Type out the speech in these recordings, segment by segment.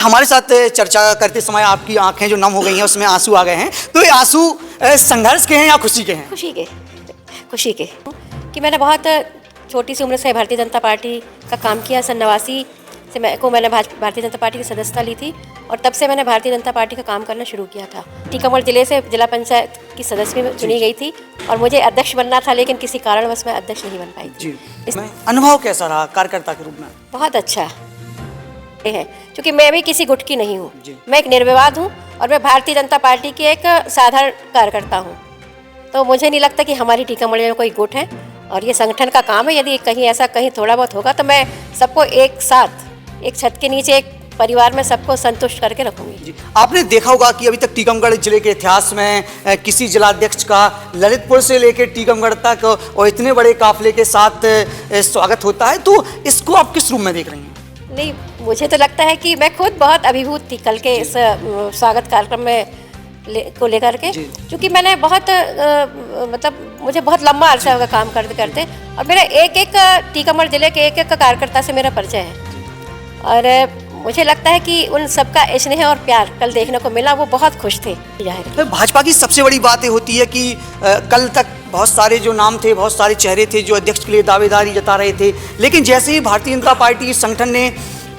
हमारे साथ चर्चा करते समय आपकी आंखें जो नम हो गई हैं उसमें आंसू आ गए हैं, तो ये आंसू संघर्ष के हैं या खुशी के हैं? खुशी के कि मैंने बहुत छोटी सी उम्र से भारतीय जनता पार्टी का काम किया। सन 89 से मैंने भारतीय जनता पार्टी की सदस्यता ली थी और तब से मैंने भारतीय जनता पार्टी का काम करना शुरू किया था। टीकमगढ़ जिले से जिला पंचायत की सदस्य में चुनी गई थी और मुझे अध्यक्ष बनना था, लेकिन किसी कारणवश मैं अध्यक्ष नहीं बन पाई थी। अनुभव कैसा रहा कार्यकर्ता के रूप में? बहुत अच्छा है, क्योंकि मैं भी किसी गुट की नहीं हूँ। मैं एक निर्विवाद हूँ और मैं भारतीय जनता पार्टी की एक साधारण कार्यकर्ता हूँ। तो मुझे नहीं लगता कि हमारी टीकमगढ़ में कोई गुट है और ये संगठन का काम है। यदि कहीं ऐसा कहीं थोड़ा बहुत होगा तो मैं सबको एक साथ एक छत के नीचे एक परिवार में सबको संतुष्ट करके रखूंगी। आपने देखा होगा कि अभी तक टीकमगढ़ जिले के इतिहास में किसी जिलाध्यक्ष का ललितपुर से लेकर टीकमगढ़ तक और इतने बड़े काफिले के साथ स्वागत होता है, तो इसको आप किस रूप में देख रही हैं? नहीं, मुझे तो लगता है कि मैं खुद बहुत अभिभूत थी कल के इस स्वागत कार्यक्रम में को लेकर के, क्योंकि मैंने बहुत मतलब मुझे बहुत लंबा अरसा होगा काम करते करते और मेरा एक एक टीकमगढ़ जिले के एक कार्यकर्ता से मेरा परिचय है और मुझे लगता है कि उन सबका स्नेह और प्यार कल देखने को मिला। वो बहुत खुश थे। जाहिर भाजपा की सबसे बड़ी बात ये होती है कि कल तक बहुत सारे जो नाम थे, बहुत सारे चेहरे थे जो अध्यक्ष के लिए दावेदारी जता रहे थे, लेकिन जैसे ही भारतीय जनता पार्टी संगठन ने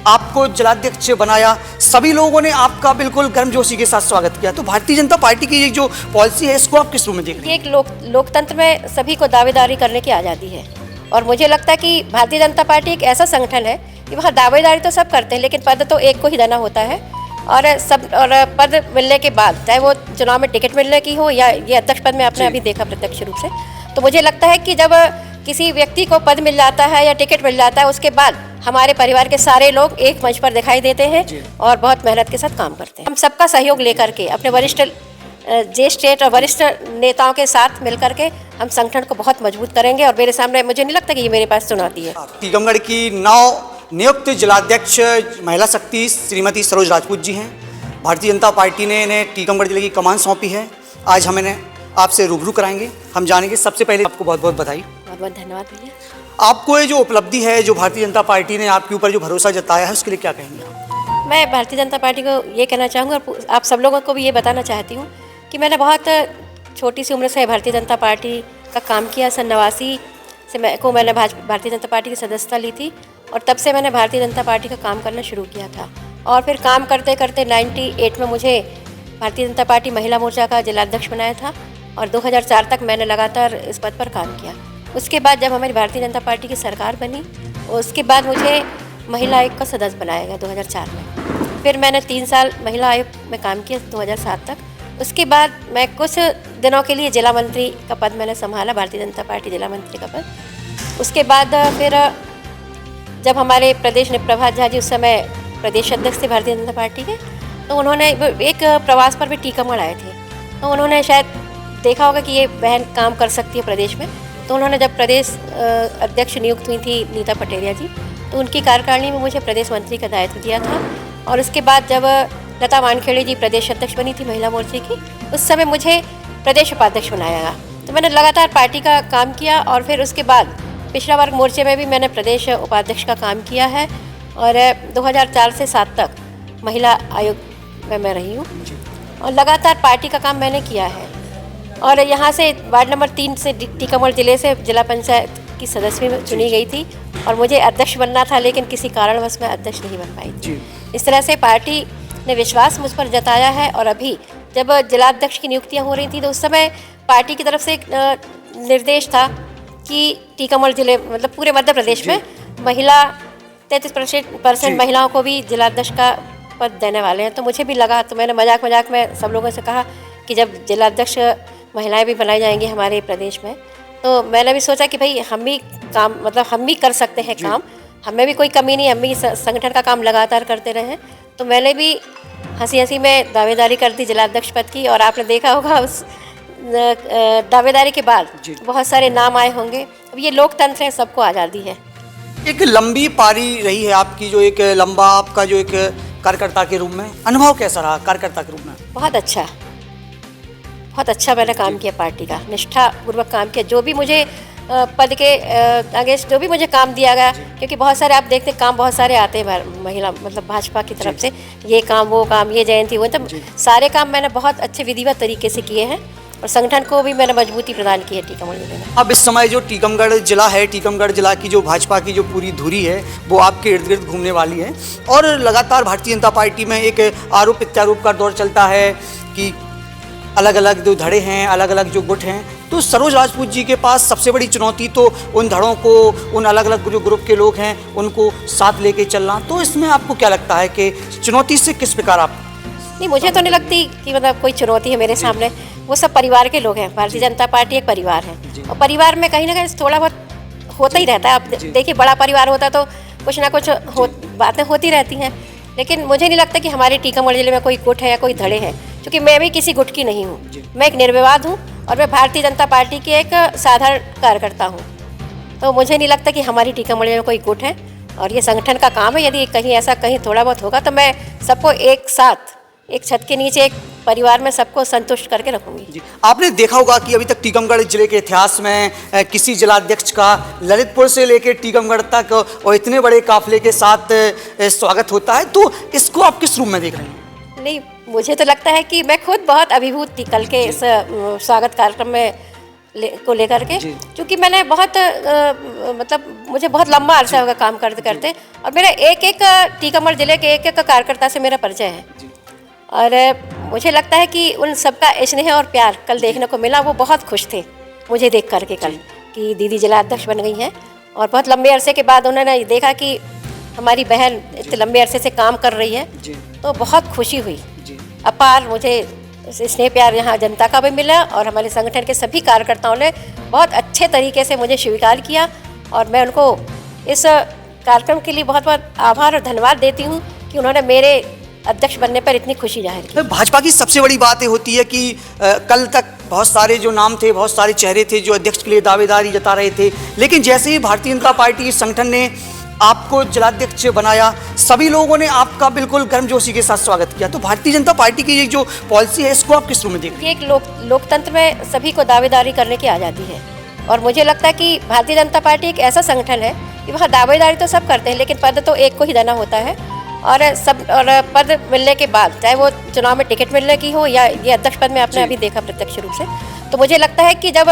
आपको जिलाध्यक्ष बनाया, सभी लोगों ने आपका बिल्कुल गर्मजोशी के साथ स्वागत किया। तो भारतीय जनता पार्टी की जो पॉलिसी है इसको आप किस रूप में देख रहे हैं? एक लोकतंत्र में सभी को दावेदारी करने की आज़ादी है और मुझे लगता है कि भारतीय जनता पार्टी एक ऐसा संगठन है कि वहाँ दावेदारी तो सब करते हैं, लेकिन पद तो एक को ही देना होता है और पद मिलने के बाद, चाहे वो चुनाव में टिकट मिलने की हो या ये अध्यक्ष पद में आपने अभी देखा प्रत्यक्ष रूप से, तो मुझे लगता है कि जब किसी व्यक्ति को पद मिल जाता है या टिकट मिल जाता है, उसके बाद हमारे परिवार के सारे लोग एक मंच पर दिखाई देते हैं और बहुत मेहनत के साथ काम करते हैं। हम सबका सहयोग लेकर के अपने वरिष्ठ ज्येष्ठ और वरिष्ठ नेताओं के साथ मिलकर के हम संगठन को बहुत मजबूत करेंगे और मेरे सामने मुझे नहीं लगता कि ये मेरे पास चुनौती है। टीकमगढ़ की नव नियुक्त जिलाध्यक्ष महिला शक्ति श्रीमती सरोज राजपूत जी हैं। भारतीय जनता पार्टी ने इन्हें टीकमगढ़ जिले की कमान सौंपी है। आज हम इन्हें आपसे रूबरू कराएंगे, हम जानेंगे। सबसे पहले आपको बहुत बहुत बधाई। बहुत बहुत धन्यवाद भैया। आपको ये जो उपलब्धि है, जो भारतीय जनता पार्टी ने आपके ऊपर जो भरोसा जताया है, उसके लिए क्या कहेंगे आप? मैं भारतीय जनता पार्टी को ये कहना चाहूँगा और आप सब लोगों को भी ये बताना चाहती हूँ कि मैंने बहुत छोटी सी उम्र से भारतीय जनता पार्टी का काम किया। सन 89 से मैंने भारतीय जनता पार्टी की सदस्यता ली थी और तब से मैंने भारतीय जनता पार्टी का काम करना शुरू किया था और फिर काम करते करते 98 में मुझे भारतीय जनता पार्टी महिला मोर्चा का जिलाध्यक्ष बनाया था और 2004 तक मैंने लगातार इस पद पर काम किया। उसके बाद जब हमारी भारतीय जनता पार्टी की सरकार बनी, उसके बाद मुझे महिला आयोग का सदस्य बनाया गया 2004 में। फिर मैंने 3 साल महिला आयोग में काम किया 2007 तक। उसके बाद मैं कुछ दिनों के लिए जिला मंत्री का पद मैंने संभाला, भारतीय जनता पार्टी जिला मंत्री का पद। उसके बाद फिर जब हमारे प्रदेश ने प्रभा झा जी उस समय प्रदेश अध्यक्ष थे भारतीय जनता पार्टी के, तो उन्होंने एक प्रवास पर भी टीकमगढ़ आए थे, तो उन्होंने शायद देखा होगा कि ये बहन काम कर सकती है प्रदेश में, तो उन्होंने जब प्रदेश अध्यक्ष नियुक्त हुई थी नीता पटेरिया जी, तो उनकी कार्यकारिणी में मुझे प्रदेश मंत्री का दायित्व दिया था। और उसके बाद जब लता वानखेड़े जी प्रदेश अध्यक्ष बनी थी महिला मोर्चे की, उस समय मुझे प्रदेश उपाध्यक्ष बनाया गया। तो मैंने लगातार पार्टी का काम किया और फिर उसके बाद पिछड़ा वर्ग मोर्चे में भी मैंने प्रदेश उपाध्यक्ष का काम किया है और 2004 से 7 तक महिला आयोग में मैं रही हूँ और लगातार पार्टी का काम मैंने किया है। और यहाँ से वार्ड नंबर 3 से टीकमगढ़ जिले से जिला पंचायत की सदस्य में चुनी गई थी और मुझे अध्यक्ष बनना था, लेकिन किसी कारणवश मैं अध्यक्ष नहीं बन पाई थी। इस तरह से पार्टी ने विश्वास मुझ पर जताया है और अभी जब जिलाध्यक्ष की नियुक्तियाँ हो रही थी तो उस समय पार्टी की तरफ से एक निर्देश था कि टीकमगढ़ जिले मतलब पूरे मध्य प्रदेश में महिला 33% महिलाओं को भी जिलाध्यक्ष का पद देने वाले हैं। तो मुझे भी लगा, तो मैंने मजाक में सब लोगों से कहा कि जब जिलाध्यक्ष महिलाएं भी बनाई जाएंगी हमारे प्रदेश में, तो मैंने भी सोचा कि भाई हम भी काम मतलब हम भी कर सकते हैं काम, हमें भी कोई कमी नहीं, हम भी संगठन का काम लगातार करते रहे। तो मैंने भी हंसी में दावेदारी कर दी जिलाध्यक्ष पद की और आपने देखा होगा उस दावेदारी के बाद बहुत सारे नाम आए होंगे। अब ये लोकतंत्र है, सबको आज़ादी है। एक लंबी पारी रही है आपकी, जो एक लंबा आपका जो एक कार्यकर्ता के रूप में अनुभव कैसा रहा कार्यकर्ता के रूप में? बहुत अच्छा मैंने काम किया, पार्टी का निष्ठापूर्वक काम किया। जो भी मुझे पद के अगेंस्ट जो भी मुझे काम दिया गया, क्योंकि बहुत सारे आप देखते हैं काम बहुत सारे आते हैं महिला मतलब भाजपा की तरफ से, ये काम वो काम, ये जयंती वो, तो सारे काम मैंने बहुत अच्छे विधिवत तरीके से किए हैं और संगठन को भी मैंने मजबूती प्रदान की है टीकमगढ़ जिले में। अब इस समय जो टीकमगढ़ जिला है, टीकमगढ़ जिला की जो भाजपा की जो पूरी धुरी है वो आपके इर्द गिर्द घूमने वाली है और लगातार भारतीय जनता पार्टी में एक आरोप प्रत्यारोप का दौर चलता है कि अलग अलग जो धड़े हैं, अलग अलग जो गुट हैं। तो सरोज राजपूत जी के पास सबसे बड़ी चुनौती तो उन धड़ों को, उन अलग अलग जो ग्रुप के लोग हैं उनको साथ लेके चलना। तो इसमें आपको क्या लगता है कि चुनौती से किस प्रकार आप? नहीं, मुझे तो नहीं लगती कि मतलब कोई चुनौती है मेरे सामने। वो सब परिवार के लोग हैं। भारतीय जनता पार्टी एक परिवार है और परिवार में कहीं ना कहीं थोड़ा बहुत होता ही रहता है। आप देखिए, बड़ा परिवार होता तो कुछ ना कुछ बातें होती रहती हैं, लेकिन मुझे नहीं लगता कि हमारे टीकमगढ़ जिले में कोई गुट है या कोई धड़े हैं, क्योंकि मैं भी किसी गुट की नहीं हूँ। मैं एक निर्विवाद हूँ और मैं भारतीय जनता पार्टी की एक साधारण कार्यकर्ता हूँ। तो मुझे नहीं लगता कि हमारी टीकमगढ़ में कोई गुट है और ये संगठन का काम है। यदि कहीं ऐसा कहीं थोड़ा बहुत होगा तो मैं सबको एक साथ एक छत के नीचे एक परिवार में सबको संतुष्ट करके रखूंगी। आपने देखा होगा कि अभी तक टीकमगढ़ जिले के इतिहास में किसी जिलाध्यक्ष का ललितपुर से लेकर टीकमगढ़ तक और इतने बड़े काफिले के साथ स्वागत होता है। तो इसको आप किस रूप में देख रहे हैं? नहीं, मुझे तो लगता है कि मैं खुद बहुत अभिभूत थी कल के इस स्वागत कार्यक्रम में को लेकर के, क्योंकि मैंने बहुत मतलब मुझे बहुत लंबा अरसा होगा काम करते करते और मेरा एक एक टीकमगढ़ जिले के एक एक कार्यकर्ता से मेरा परिचय है और मुझे लगता है कि उन सबका स्नेह और प्यार कल देखने को मिला। वो बहुत खुश थे मुझे देख करके कल कि दीदी जिलाध्यक्ष बन गई हैं और बहुत लंबे अरसे के बाद उन्होंने देखा कि हमारी बहन इतने लंबे अरसे से काम कर रही है, तो बहुत खुशी हुई अपार। मुझे स्नेह प्यार यहाँ जनता का भी मिला और हमारे संगठन के सभी कार्यकर्ताओं ने बहुत अच्छे तरीके से मुझे स्वीकार किया और मैं उनको इस कार्यक्रम के लिए बहुत बहुत आभार और धन्यवाद देती हूँ कि उन्होंने मेरे अध्यक्ष बनने पर इतनी खुशी जाहिर की। भाजपा की सबसे बड़ी बात ये होती है कि कल तक बहुत सारे जो नाम थे, बहुत सारे चेहरे थे जो अध्यक्ष के लिए दावेदारी जता रहे थे, लेकिन जैसे ही भारतीय जनता पार्टी संगठन ने आपको जिलाध्यक्ष बनाया, सभी लोगों ने आपका बिल्कुल गर्मजोशी के साथ स्वागत किया। तो भारतीय जनता पार्टी की ये जो पॉलिसी है, इसको आप किस रूप में देखते हैं? ये एक लोकतंत्र में सभी को दावेदारी करने की आज़ादी है और मुझे लगता है कि भारतीय जनता पार्टी एक ऐसा संगठन है कि वहाँ दावेदारी तो सब करते हैं, लेकिन पद तो एक को ही देना होता है और पद मिलने के बाद, चाहे वो चुनाव में टिकट मिलने की हो या ये अध्यक्ष पद में आपने अभी देखा प्रत्यक्ष रूप से, तो मुझे लगता है कि जब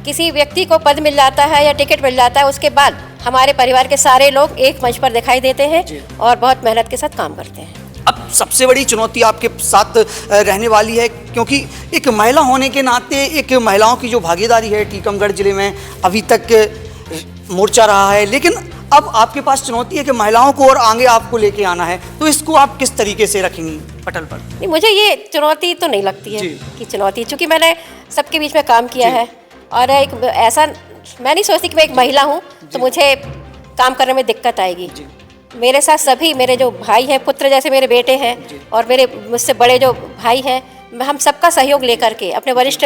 किसी व्यक्ति को पद मिल जाता है या टिकट मिल जाता है, उसके बाद हमारे परिवार के सारे लोग एक मंच पर दिखाई देते हैं और बहुत मेहनत के साथ काम करते हैं। अब सबसे बड़ी चुनौती आपके साथ रहने वाली है, क्योंकि एक महिला होने के नाते एक महिलाओं की जो भागीदारी है टीकमगढ़ जिले में अभी तक मोर्चा रहा है, लेकिन अब आपके पास चुनौती है कि महिलाओं को और आगे आपको लेके आना है। तो इसको आप किस तरीके से रखेंगी पटल पर? नहीं, मुझे ये चुनौती तो नहीं लगती है कि चुनौती, चूँकि मैंने सबके बीच में काम किया है और एक ऐसा मैं नहीं सोचती कि मैं एक महिला हूँ तो मुझे काम करने में दिक्कत आएगी। मेरे साथ सभी मेरे जो भाई हैं, पुत्र जैसे मेरे बेटे हैं और मेरे मुझसे बड़े जो भाई हैं, हम सबका सहयोग लेकर के अपने वरिष्ठ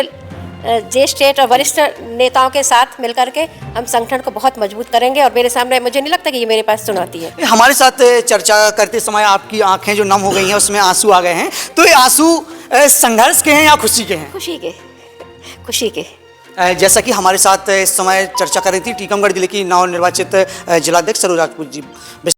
ज्येष्ठ और वरिष्ठ नेताओं के साथ मिलकर के हम संगठन को बहुत मजबूत करेंगे और मेरे सामने मुझे नहीं लगता कि ये मेरे पास चुनौती है। हमारे साथ चर्चा करते समय आपकी आंखें जो नम हो गई हैं, उसमें आंसू आ गए हैं। तो ये आंसू संघर्ष के हैं या खुशी के हैं? खुशी के। जैसा कि हमारे साथ इस समय चर्चा कर रही थी टीकमगढ़ जिले की नवनिर्वाचित जिलाध्यक्ष सरोज राजपूत जी।